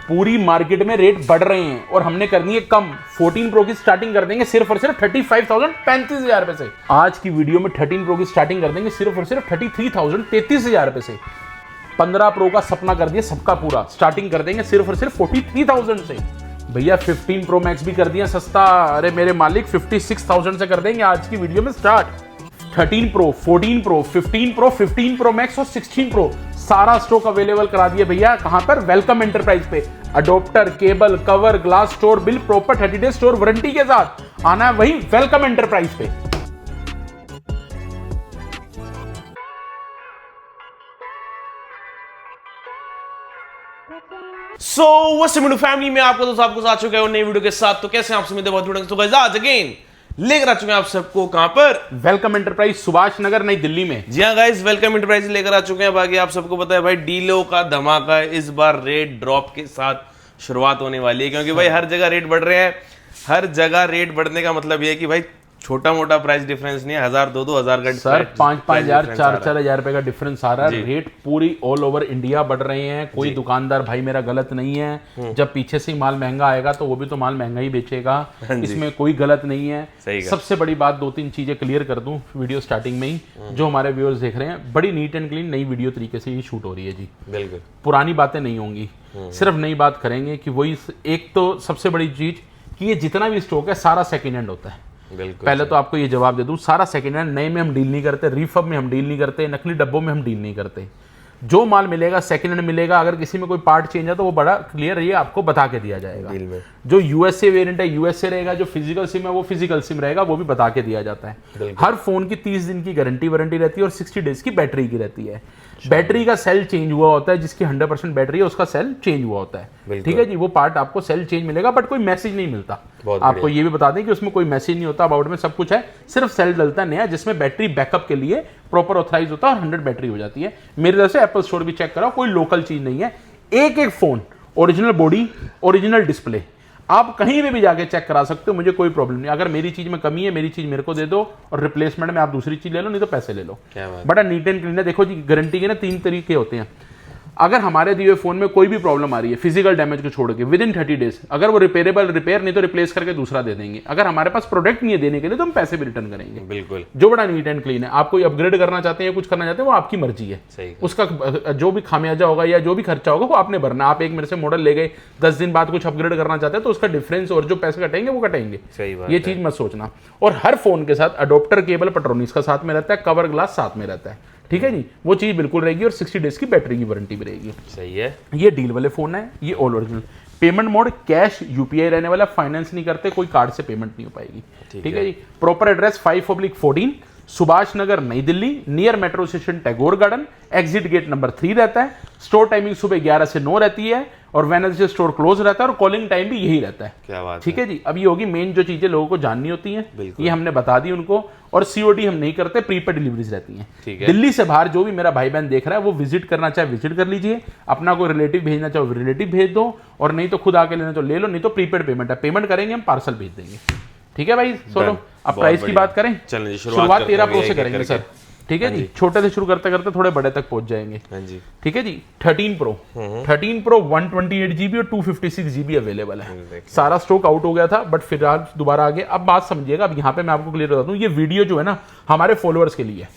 पूरी मार्केट में रेट बढ़ रहे हैं और हमने करनी है कम। 14 प्रो की स्टार्टिंग कर देंगे सिर्फ और सिर्फ 35,000 रुपए से। आज की वीडियो में 13 प्रो की स्टार्टिंग कर देंगे सिर्फ और सिर्फ 33,000 रुपए से। 15 प्रो का सपना कर दिया सबका पूरा, स्टार्टिंग कर देंगे सिर्फ और सिर्फ 43,000 से। भैया 15 प्रो मैक्स भी कर दिया सस्ता, अरे मेरे मालिक 56,000 से कर देंगे आज की वीडियो में start. 13 pro, 14 pro, 15 pro, 15 pro max और 16 प्रो सारा स्टॉक अवेलेबल करा दिया भैया। कहां पर? वेलकम एंटरप्राइज पे। Adapter, cable, cover, glass, store bill, proper 30 days store warranty के साथ आना है वही वेलकम एंटरप्राइज पे। सो फैमिली में आपका दोस्त आपको साथ चुका है नई वीडियो के साथ। तो कैसे आप सभी बहुत वीडियो तो गाइस आज अगेन लेकर आ चुके हैं आप सबको कहां पर? वेलकम एंटरप्राइज, सुभाष नगर, नई दिल्ली में। जी हाँ गाइस, वेलकम एंटरप्राइज लेकर आ चुके हैं। बाकी आप सबको पता है भाई डीलों का धमाका है, इस बार रेट ड्रॉप के साथ शुरुआत होने वाली है, क्योंकि भाई हर जगह रेट बढ़ रहे हैं। हर जगह रेट बढ़ने का मतलब ये है कि भाई छोटा मोटा प्राइस डिफरेंस नहीं है, 1,000 2,000 का सर 5,000 4,000 रुपए का डिफरेंस आ रहा है। रेट पूरी ऑल ओवर इंडिया बढ़ रहे हैं। कोई दुकानदार भाई मेरा गलत नहीं है, जब पीछे से माल महंगा आएगा तो वो भी तो माल महंगा ही बेचेगा, इसमें कोई गलत नहीं है। सबसे बड़ी बात 2-3 चीजें क्लियर कर दूं वीडियो स्टार्टिंग में ही, जो हमारे व्यूअर्स देख रहे हैं, बड़ी नीट एंड क्लीन नई वीडियो तरीके से ये शूट हो रही है जी। बिल्कुल पुरानी बातें नहीं होंगी, सिर्फ नई बात करेंगे कि वही। एक तो सबसे बड़ी चीज कि ये जितना भी स्टॉक है सारा सेकेंड हैंड होता है। पहले तो आपको ये जवाब दे दूं, सारा सेकंड हैंड, नए में हम डील नहीं करते, रिफर्ब में हम डील नहीं करते, नकली डब्बों में हम डील नहीं करते। जो माल मिलेगा सेकंड हैंड मिलेगा। अगर किसी में कोई पार्ट चेंज है तो वो बड़ा क्लियर ये आपको बता के दिया जाएगा। जो यूएसए वेरिएंट है यूएसए रहेगा, जो फिजिकल सिम है वो फिजिकल सिम रहेगा, वो भी बता के दिया जाता है। हर फोन की 30 दिन की गारंटी वारंटी रहती है और 60 डेज की बैटरी की रहती है। बैटरी का सेल चेंज हुआ होता है, जिसकी 100% बैटरी है उसका सेल चेंज हुआ होता है, ठीक है जी। वो पार्ट आपको सेल चेंज मिलेगा, बट कोई मैसेज नहीं मिलता। आपको ये भी बता दें कि उसमें कोई मैसेज नहीं होता, अबाउट में सब कुछ है, सिर्फ सेल डलता है नया, जिसमें बैटरी बैकअप के लिए प्रॉपर ऑथराइज होता है और 100 बैटरी हो जाती है। मेरे तरफ से एप्पल स्टोर भी चेक कराओ, कोई लोकल चीज नहीं है। एक एक phone original body, original display, आप कहीं पे भी जाके चेक करा सकते हो, मुझे कोई प्रॉब्लम नहीं। अगर मेरी चीज में कमी है, मेरी चीज मेरे को दे दो और रिप्लेसमेंट में आप दूसरी चीज ले लो, नहीं तो पैसे ले लो। बड़ा नीट एंड क्लीन है। देखो जी, गारंटी के ना 3 तरीके होते हैं। अगर हमारे दिए फोन में कोई भी प्रॉब्लम आ रही है फिजिकल डैमेज को छोड़ के, विद इन 30 डेज, अगर वो रिपेयरेबल रिपेयर, नहीं तो रिप्लेस करके दूसरा दे देंगे। अगर हमारे पास प्रोडक्ट नहीं है देने के लिए तो हम पैसे भी रिटर्न करेंगे। बिल्कुल, जो बड़ा नीट एंड क्लीन है। आप कोई अपग्रेड करना चाहते हैं, कुछ करना चाहते हैं, वो आपकी मर्जी है। उसका जो भी खामियाजा होगा या जो भी खर्चा होगा वो आपने भरना। आप एक मेरे से मॉडल ले गए, 10 दिन बाद कुछ अपग्रेड करना चाहते हैं तो उसका डिफरेंस और जो पैसे कटेंगे वो कटेंगे। ये चीज मत सोचना। और हर फोन के साथ अडोप्टर, केबल, पेट्रोनिक्स का साथ में रहता है, कवर ग्लास साथ में रहता है, ठीक है जी। वो चीज बिल्कुल रहेगी और 60 डेज की बैटरी की वारंटी भी रहेगी। सही है। ये डील वाले फोन है, ये all original. Payment mode cash UPI रहने वाला, फाइनेंस नहीं करते, कोई कार्ड से पेमेंट नहीं हो पाएगी, ठीक है जी। Proper address 5/14 Subhash Nagar, New Delhi, near metro station Tagore Garden, exit gate number 3 रहता है। स्टोर टाइमिंग सुबह 11 से 9 रहती है और वेडनेसडे स्टोर क्लोज रहता है और कॉलिंग टाइम भी यही रहता है। क्या बात, ठीक है जी। अब ये होगी मेन जो चीजें लोगों को जाननी होती हैं, ये हमने बता दी उनको। और सीओडी हम नहीं करते, प्रीपेड डिलीवरीज रहती हैं। दिल्ली से बाहर जो भी मेरा भाई बहन देख रहा है वो विजिट करना चाहे विजिट कर लीजिए, अपना कोई रिलेटिव भेजना चाहे रिलेटिव भेज दो, और नहीं तो खुद आके लेना तो ले लो, नहीं तो प्रीपेड पेमेंट है, पेमेंट करेंगे हम पार्सल भेज देंगे, ठीक है भाई। सोलो अब प्राइस की बात करें, शुरुआत 13 प्रो से करेंगे सर, ठीक है जी। छोटे से शुरू करते करते थोड़े बड़े तक पहुंच जाएंगे, ठीक है जी। 13 प्रो 128 GB और 256 GB अवेलेबल है। सारा स्टॉक आउट हो गया था बट फिलहाल दोबारा आ गया। अब बात समझिएगा, अब यहाँ पे मैं आपको क्लियर बता दूं, ये वीडियो जो है ना हमारे फॉलोअर्स के लिए,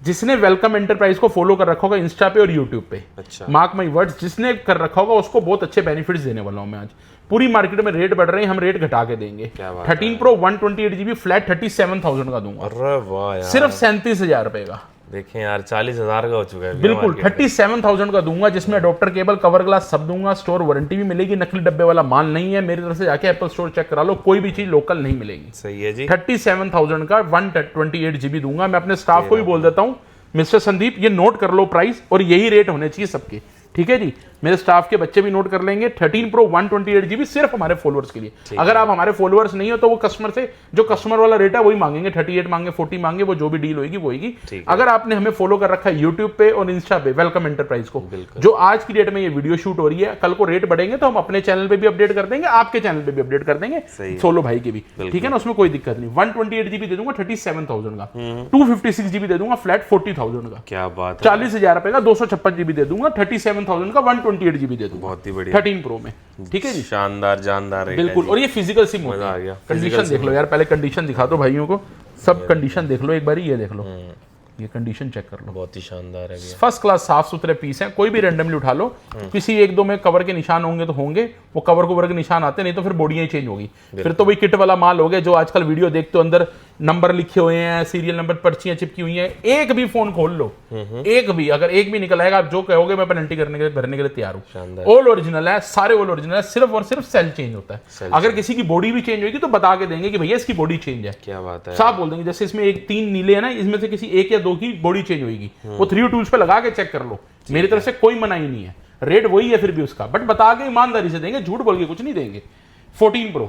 जिसने वेलकम एंटरप्राइज को फॉलो कर रखा होगा इंस्टा पे और यूट्यूब पे, मार्क माई वर्ड्स, जिसने कर रखा होगा उसको बहुत अच्छे बेनिफिट्स देने वाला हूं मैं आज। पूरी मार्केट में रेट बढ़ रहे हैं, हम रेट घटा के देंगे। 13 प्रो 128 GB फ्लैट 37,000 का दूंगा। अरे वाह यार, सिर्फ 37,000 रुपए का। देखें यार 40,000 का हो चुका है। बिल्कुल 37,000 का दूंगा, जिसमें अडोप्टर, केबल, कवर ग्लास सब दूंगा। स्टोर वारंटी भी मिलेगी, नकली डब्बे वाला माल नहीं है। मेरी तरफ से जाके एप्पल स्टोर चेक करा लो, कोई भी चीज लोकल नहीं मिलेगी। सही है जी। 37,000 का 128 GB दूंगा। मैं अपने स्टाफ को भी बोल देता हूँ, मिस्टर संदीप ये नोट कर लो प्राइस, और यही रेट होने चाहिए सबके, ठीक है जी। मेरे स्टाफ के बच्चे भी नोट कर लेंगे। 13 प्रो 128 GB सिर्फ हमारे फॉलोअर्स के लिए। अगर आप हमारे फॉलोअर्स नहीं हो तो वो कस्टमर से जो कस्टमर वाला रेट है वही मांगेंगे, 38 मांगे, 40 मांगे, वो जो भी डील होगी वो होगी। अगर आपने हमें फॉलो कर रखा है यूट्यूब पे और इंस्टा पे वेलकम एंटरप्राइज को, जो आज की डेट में ये वीडियो शूट हो रही है, कल को रेट बढ़ेंगे तो हम अपने चैनल पे भी अपडेट कर देंगे, आपके चैनल पे भी अपडेट कर देंगे, सोलो भाई के भी, ठीक है ना, उसमें कोई दिक्कत नहीं। 128 GB दे दूंगा 37,000 का, 256 GB दे दूंगा फ्लैट 40,000 का। क्या बात है, 40,000 रुपए का 256 GB दे दूंगा 37,000 का, 128 128 GB दे दूंगा, बहुत ही बढ़िया, 13 Pro में। ठीक है जी, शानदार जानदार रेट बिल्कुल। और ये फिजिकल सिम मजा आ गया। कंडीशन देख लो यार, पहले कंडीशन दिखा दो भाइयों को, सब कंडीशन देख लो एक बार, ये देख लो, ये कंडीशन चेक कर लो, बहुत ही शानदार है भैया। फर्स्ट क्लास साफ सुथरे पीस हैं, कोई भी रैंडमली उठा लो, किसी एक दो में कवर के निशान होंगे तो होंगे, वो कवर के निशान आते नहीं तो फिर बॉडियां ही चेंज होगी, फिर तो वही किट वाला माल हो गया जो आजकल वीडियो देखते हो, अंदर नंबर लिखे हुए हैं, सीरियल नंबर, पर्चियां चिपकी हुई हैं। एक भी फोन खोल लो, एक भी, अगर एक भी निकल आएगा, आप जो कहोगे मैं पेनल्टी भरने के लिए तैयार हूँ। ऑल ओरिजिनल है, सारे ऑल ओरिजिनल है, सिर्फ और सिर्फ सेल चेंज होता है। अगर किसी की बॉडी भी चेंज होगी तो बता के देंगे कि भैया इसकी बॉडी चेंज है, क्या बात है, साफ बोल देंगे। जैसे इसमें एक 3 नीले है ना, इसमें से किसी एक या दो की बॉडी चेंज होगी, वो 3 टूल्स पे लगा के चेक कर लो, मेरी तरफ से कोई मनाही नहीं है, रेट वही है फिर भी उसका, बट बता के ईमानदारी से देंगे, झूठ बोल के कुछ नहीं देंगे। 14 Pro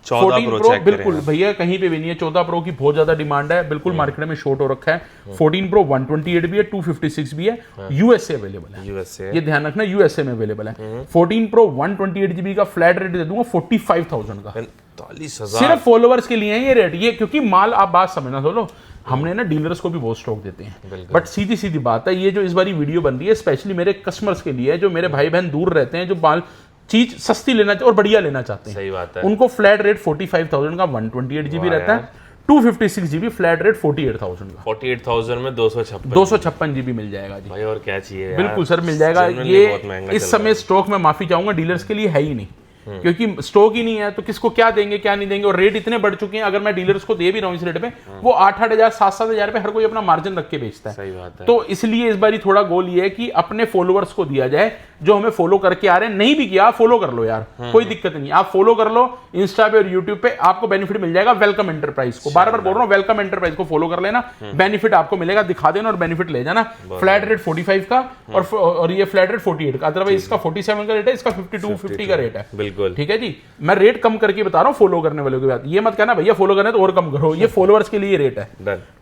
14 Pro बिल्कुल भैया कहीं पे भी नहीं है, 14 Pro की बहुत ज्यादा डिमांड है, बिल्कुल मार्केट में शॉर्ट हो रखा है। 14 Pro 128 भी है, 256 भी है, यूएसए अवेलेबल है, यूएसए, ये ध्यान रखना यूएसए में अवेलेबल है। 14 Pro 128 GB का फ्लैट रेट दे दूंगा 45,000 का, 45,000 सिर्फ फॉलोअर्स के लिए है ये रेट, ये क्योंकि माल आप बात समझना सोलो, हमने ना डीलर्स को भी बहुत स्टॉक देते हैं, बट सीधी सीधी बात है, ये जो इस बारी वीडियो बन रही है स्पेशली मेरे कस्टमर्स के लिए है, जो मेरे भाई बहन दूर रहते हैं, जो माल चीज सस्ती लेना और बढ़िया लेना चाहते हैं, सही बात है, उनको फ्लैट रेट 45,000 का 128 GB रहता है, 256 GB फ्लैट रेट 48,000 का, 48,000 में 256 GB मिल जाएगा जी भाई, और क्या चाहिए यार? बिल्कुल सर मिल जाएगा। ये इस समय स्टॉक में माफी चाहूंगा डीलर्स के लिए है ही नहीं, क्योंकि स्टॉक ही नहीं है तो किसको क्या देंगे क्या नहीं देंगे, और रेट इतने बढ़ चुके हैं, अगर मैं डीलर्स को दे भी रहा हूं इस रेट पे, वो 8,000 7,000 पे हर कोई अपना मार्जिन रख के बेचता है। सही बात है। तो इसलिए इस बारी थोड़ा गोल ये है कि अपने फॉलोअर्स को दिया जाए, जो हमें फॉलो करके आ रहे हैं, नहीं भी किया फॉलो कर लो यार, कोई दिक्कत नहीं, आप फॉलो कर लो इंस्टा पे और यूट्यूब पे, आपको बेनिफिट मिल जाएगा। वेलकम एंटरप्राइज को बार बार बोल रहा हूँ, वेलकम एंटरप्राइज को फॉलो कर लेना, बेनिफिट आपको मिलेगा, दिखा देना और बेनिफिट ले जाना। फ्लैट रेट 45 का और ये फ्लैट रेट 48 का, अदरवाइज इसका 47 का रेट है, इसका 52-50 का रेट है, बिल्कुल ठीक है जी। मैं रेट कम करके बता रहा हूं फॉलो करने वालों की बात, ये मत कहना भैया फॉलो करना है तो और कम करो, ये फॉलोअर्स के लिए रेट है।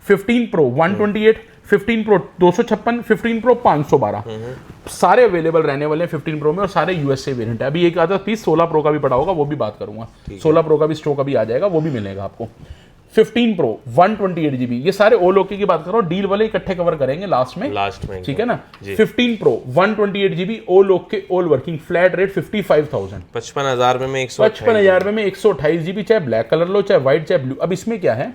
15 Pro 128, 15 Pro 256, 15 Pro 512 सारे अवेलेबल रहने वाले हैं 15 Pro में, और सारे यूएसए वेरिएंट है। अभी एक आधा पीस 16 Pro का भी पड़ा होगा, वो भी बात करूंगा, 16 Pro का भी स्टॉक अभी आ जाएगा, वो भी मिलेगा आपको। 15 Pro 128 GB, ये सारे ऑल ओके की बात कर रहा हूं, डील वाले इकट्ठे कवर करेंगे लास्ट में, ठीक है ना। 15 Pro 128 GB all okay all working, flat rate 55,000, 55,000 में 55,000 में 128 GB, चाहे ब्लैक कलर लो चाहे व्हाइट चाहे ब्लू। अब इसमें क्या है,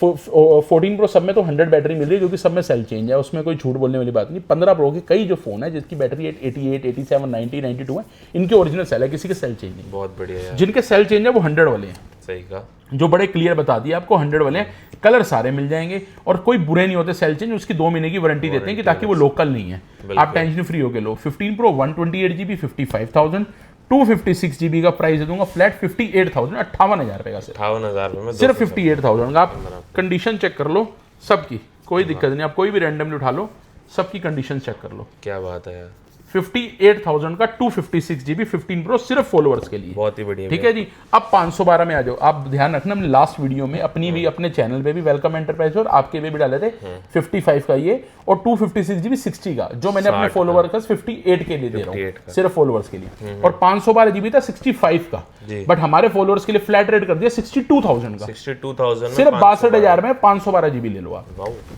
14 Pro सब में तो 100 बैटरी मिल रही है, क्योंकि सब में सेल चेंज है, उसमें कोई झूठ बोलने वाली बात नहीं। 15 Pro के कई जो फोन है जिसकी बैटरी 88, 87, 90, 92 है, इनके ओरिजिनल सेल है, किसी के सेल चेंज नहीं। बहुत बढ़िया यार। जिनके सेल चेंज है वो 100 वाले हैं, सही कहा, जो बड़े क्लियर बता दिया आपको, 100 वाले हैं, कलर सारे मिल जाएंगे, और कोई बुरे नहीं होते सेल चेंज, उसकी 2 महीने की वारंटी देते हैं कि ताकि वो लोकल नहीं है, आप टेंशन फ्री होके लो। 15 Pro 128 GB 55,000, 256 GB का प्राइस दे दूंगा, फ्लैट 58,000, 58,000 रुपए का, 58,000 में सिर्फ 58,000 का। आप कंडीशन चेक कर लो सबकी, कोई दिक्कत नहीं, आप कोई भी रैंडमली उठा लो, सबकी कंडीशन चेक कर लो। क्या बात है यार, 58,000 का 256 GB 15 Pro सिर्फ फॉलोअर्स के लिए, बहुत ही बढ़िया, ठीक है जी। अब 512 में आ जाओ, आप ध्यान रखना, हमने लास्ट वीडियो में अपनी भी अपने चैनल पे भी वेलकम एंटरप्राइज और आपके भी डाले थे 55 का ये, और 256 GB 60 का, जो मैंने अपने फॉलोअर का 58 के लिए दे रहा हूँ, सिर्फ फॉलोअर्स के लिए, और 512 GB था 65 का, बट हमारे फॉलोअर्स के लिए फ्लैट रेट कर दिया 62,000 का, 62,000 में सिर्फ 62,000 में 512 GB ले लो आप,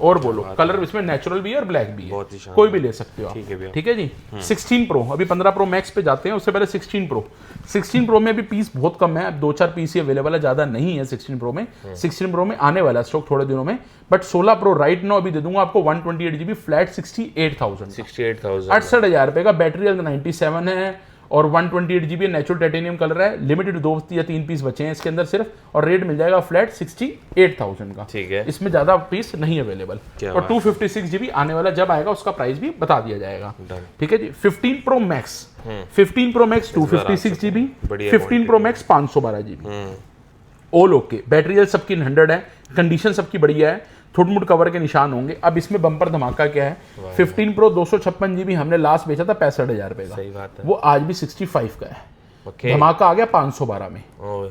और बोलो कलर इसमें नेचुरल भी है और ब्लैक भी है, कोई भी ले सकते हो आप, ठीक है जी। 16 Pro, अभी 15 Pro Max पे जाते हैं, उससे पहले 16 Pro में भी पीस बहुत कम है, अब 2-4 पीस ही अवेलेबल है, ज्यादा नहीं है 16 Pro में। 16 Pro में आने वाला है स्टॉक थोड़े दिनों में, बट 16 Pro राइट नाउ अभी दे दूंगा आपको 128 GB फ्लैट 68,000, 68,000 रुपए का, बैटरी हेल्थ 97 है, और 128 GB नेचुरल टाइटेनियम कलर है, लिमिटेड 2 या 3 पीस बचे हैं इसके अंदर सिर्फ, और रेट मिल जाएगा फ्लैट 68,000 का, ठीक है, इसमें ज्यादा पीस नहीं अवेलेबल, और 256 GB आने वाला जब आएगा उसका प्राइस भी बता दिया जाएगा, ठीक है जी। 15 Pro Max 256 GB, 15 Pro Max 512 GB, all okay, battery health सबकी 100 है, कंडीशन सबकी बढ़िया है, थोड़ा कवर के निशान होंगे। अब इसमें बम्पर धमाका क्या है, 15 Pro 256 GB हमने लास्ट बेचा था 65,000 रुपए का, सही बात है, वो आज भी 65 का है, धमाका आ गया 512 में।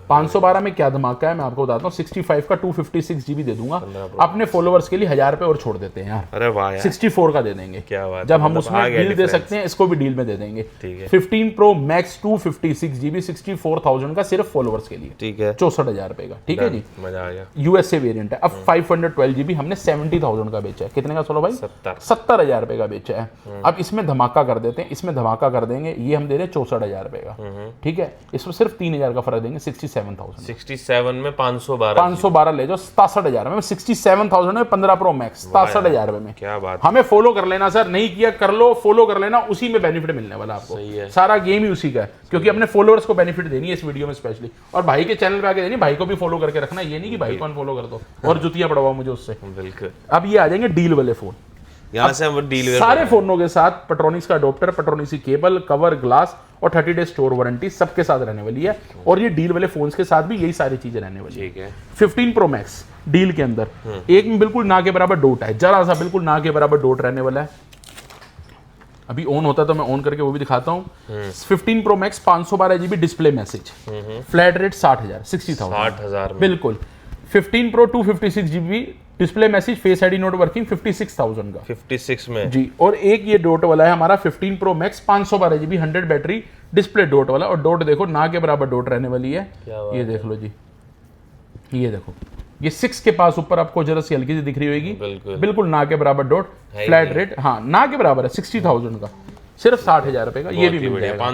512 में क्या धमाका है मैं आपको बताता हूँ। 65 का 256 GB दे दूंगा अपने फॉलोअर्स के लिए, 1000 रुपए और छोड़ देते हैं यार। अरे वाह यार, 64 का दे देंगे। क्या बात, जब हम उसमें डील दे सकते हैं, इसको भी डील में दे देंगे। 15 Pro Max 256 GB 64,000 का सिर्फ फॉलोअर्स के लिए, ठीक है, 64,000 रुपए का, ठीक है जी, मजा आ गया। यूएसए वेरिएंट है। अब 512 GB हमने 70,000 का बेचा है। कितने का सोलो भाई? 70,000 रुपए का बेचा है। अब इसमें धमाका कर देते हैं, इसमें धमाका कर देंगे, ये हम दे रहे हैं 64,000 रुपए का, ठीक है। इसमें सिर्फ 3,000 का फर्क देंगे, 67,000। 67 में 512 ले जाओ 67,000 में, 67,000 में 15 Pro Max 67,000 रुपए में। क्या बात, हमें फॉलो कर लेना सर, नहीं किया कर लो, फॉलो कर लेना, उसी में बेनिफिट मिलने वाला आपको। सही है, सारा गेम ही उसी का है, क्योंकि अपने फॉलोअर्स को बेनिफिट देनी है इस वीडियो में स्पेशली, और भाई के चैनल पे आके देनी, भाई को भी फॉलो करके रखना, ये नहीं कि भाई को अनफॉलो कर दो और जुतियां पड़वाओ मुझे उससे। बिल्कुल। अब ये आ जाएंगे डील वाले फोन, यहाँ से हम डील सारे फोनों के साथ पेट्रोनिक्स का अडोप्टर, पेट्रोनिक्स की केबल, कवर, ग्लास और 30 डे स्टोर वारंटी सबके साथ रहने वाली है। और ये डील वाले फोन्स के साथ भी यही सारी चीजें रहने वाली है। ठीक है। 15 Pro Max डील के अंदर एक में बिल्कुल ना के बराबर डॉट है, जरा सा बिल्कुल ना के बराबर डॉट रहने वाला है। अभी ऑन होता तो मैं ऑन करके वो भी दिखाता हूँ। 15 Pro Max 512 GB display message, flat rate 60,000 60,000 बिल्कुल। 15 Pro 256 GB display message, face ID note working 56,000 का, 56 में जी। और एक ये डॉट वाला है हमारा 15 Pro Max 512 GB 100 battery display dot वाला, और डॉट देखो ना के बराबर डॉट रहने वाली है। ये देख लो जी, ये देखो, ये 6 के पास ऊपर आपको जरा सी हल्की सी दिख रही होगी, बिल्कुल ना के बराबर डॉट, फ्लैट रेट, हाँ ना के बराबर है, 60,000 का, सिर्फ 60,000 रुपए का, ये भी मिल जाएगा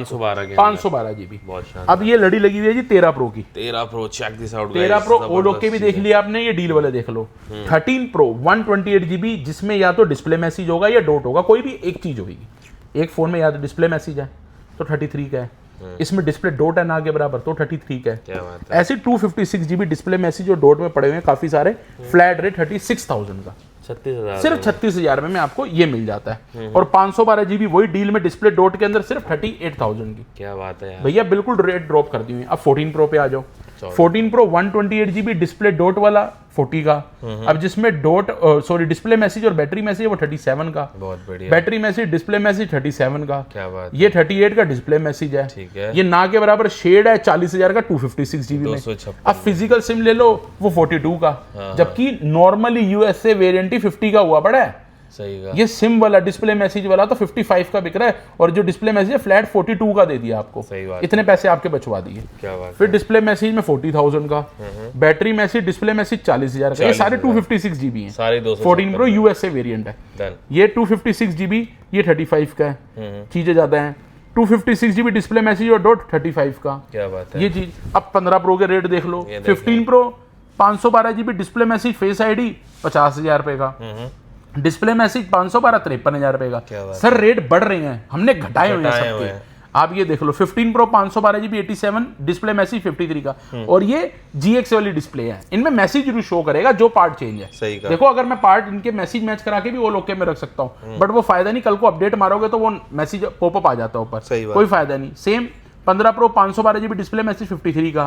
512 GB। अब ये लड़ी लगी हुई है जी 13 Pro की, 13 Pro check this out, 13 Pro वो लोग के भी देख लिया आपने, ये डील वाले देख लो। 13 Pro 128 GB, जिसमें या तो डिस्प्ले मैसेज होगा या डॉट होगा, कोई भी एक चीज होगी। एक फोन में या तो डिस्प्ले मैसेज है तो 33 का है, इसमें डिस्प्ले डॉट है ना के बराबर तो 33 का है। ऐसे 256 GB डिस्प्ले मैसेज और डॉट में पड़े हुए हैं काफी सारे, फ्लैट रेट 36,000 का, 36,000 सिर्फ 36,000 में आपको ये मिल जाता है। और 512 GB वही डील में डिस्प्ले डॉट के अंदर सिर्फ 38,000 की। क्या बात है यार भैया, बिल्कुल रेट ड्रॉप कर दी हुई। अब 14 Pro पे आ जाओ। 14 Pro 128 GB डिस्प्ले डॉट वाला 40 का, अब जिसमें डॉट सॉरी डिस्प्ले मैसेज और बैटरी मैसेज वो 37 का, बहुत बढ़िया। बैटरी मैसेज डिस्प्ले मैसेज 37 का, क्या बात, ये 38 का डिस्प्ले मैसेज है, ठीक है। ये ना के बराबर शेड है 40,000 का 256 GB में। अब फिजिकल सिम ले लो वो 42 का, जबकि नॉर्मली यूएसए वेरिएंट 50 का हुआ पड़ा है। सही का। ये सिम वाला डिस्प्ले मैसेज वाला तो 55 का बिक रहा है, और जो डिस्प्ले मैसेज है फ्लैट 42 का दे दिया आपको। सही बात, इतने पैसे आपके बचवा दिए। क्या बात। फिर डिस्प्ले मैसेज में 40,000 का, बैटरी मैसेज डिस्प्ले मैसेज 40,000 का, ये सारे 256 GB हैं, सारे 14 Pro यूएसए वेरिएंट है। ये 256 GB, ये 35 का है, चीजें ज्यादा हैं। 256 GB डिस्प्ले मैसेज और डॉट 35 का, क्या बात है ये चीज। अब 15 Pro के रेट देख लो। 15 Pro 512 GB display message, face ID 50,000 रुपए का, डिस्प्ले मैसेज 512 53,000 रुपए का। सर रेट बढ़ रहे हैं, हमने घटाए हुए हैं सबके। आप ये देख लो 15 Pro 512 GB 87 डिस्प्ले मैसेज 53 का, और ये GX वाली डिस्प्ले है। इनमें मैसेज जरूर शो करेगा जो पार्ट चेंज है। सही देखो, अगर मैं पार्ट इनके मैसेज मैच करा के भी वो लोग के में रख सकता हूँ, बट वो फायदा नहीं, कल को अपडेट मारोगे तो वो मैसेज पॉपअप आ जाता है ऊपर, कोई फायदा नहीं। Same 15 Pro 512 GB display message 53 का,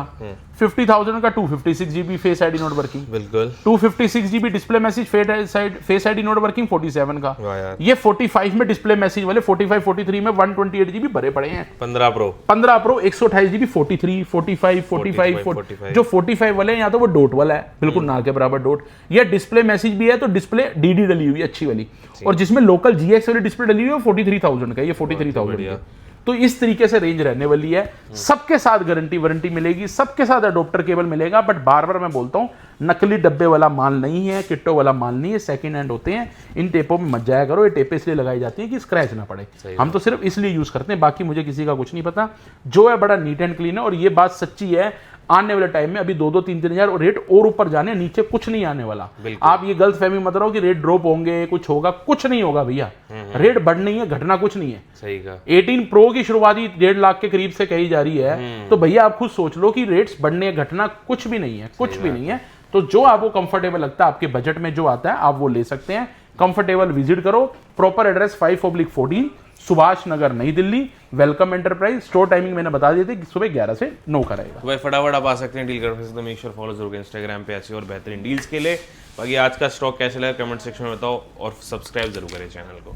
50,000 का 256 GB face ID note working, बिल्कुल 256 GB display message face ID note working 47 का। ये 45 में डिस्प्ले मैसेज वाले 45 43 में 128 GB भरे पड़े हैं। 15 Pro 128 GB 43 45 45 जो 45 वाले हैं या तो वो डॉट वाला है, बिल्कुल ना के बराबर डॉट, या डिस्प्ले मैसेज भी है तो डिस्प्ले डीडी डली हुई अच्छी वाली, और जिसमें लोकल GX वाली डिस्प्ले डली हुई है 43,000 का, ये 43,000। तो इस तरीके से रेंज रहने वाली है। सबके साथ गारंटी वारंटी मिलेगी, सबके साथ अडोप्टर केबल मिलेगा, बट बार बार मैं बोलता हूँ नकली डब्बे वाला माल नहीं है, किट्टो वाला माल नहीं है, सेकंड हैंड होते हैं। इन टेपों में मत जाया करो, ये टेपें इसलिए लगाई जाती है कि स्क्रैच ना पड़े। हम तो सिर्फ इसलिए यूज करते हैं, बाकी मुझे किसी का कुछ नहीं पता। जो है बड़ा नीट एंड क्लीन है, और ये बात सच्ची है। आने वाले टाइम में अभी 2-2 3-3 हजार रेट और ऊपर जाने, नीचे कुछ नहीं आने वाला। आप ये गलत फहमी मत रहो कि रेट ड्रॉप होंगे, कुछ होगा, कुछ नहीं होगा भैया। रेट बढ़नी है, घटना कुछ नहीं है। सही का। 18 Pro की शुरुआती 1.5 लाख के करीब से कही जा रही है, तो भैया आप खुद सोच लो कि रेट्स बढ़ने, घटना कुछ भी नहीं है, कुछ भी नहीं है। तो जो आपको कंफर्टेबल लगता है, आपके बजट में जो आता है आप वो ले सकते हैं। कंफर्टेबल विजिट करो। Proper address 5/14 Subhash Nagar, New Delhi. Welcome enterprise. Store timing मैंने बता दी थी कि सुबह 11 से 9 का रहेगा। भाई फटाफट आप आ सकते हैं डील करने से, तो मेक श्योर फॉलो जरूर इंस्टाग्राम पे ऐसे और बेहतरीन डील्स के लिए। बाकी आज का स्टॉक कैसे लगा कमेंट सेक्शन में बताओ, और सब्सक्राइब जरूर करें चैनल को।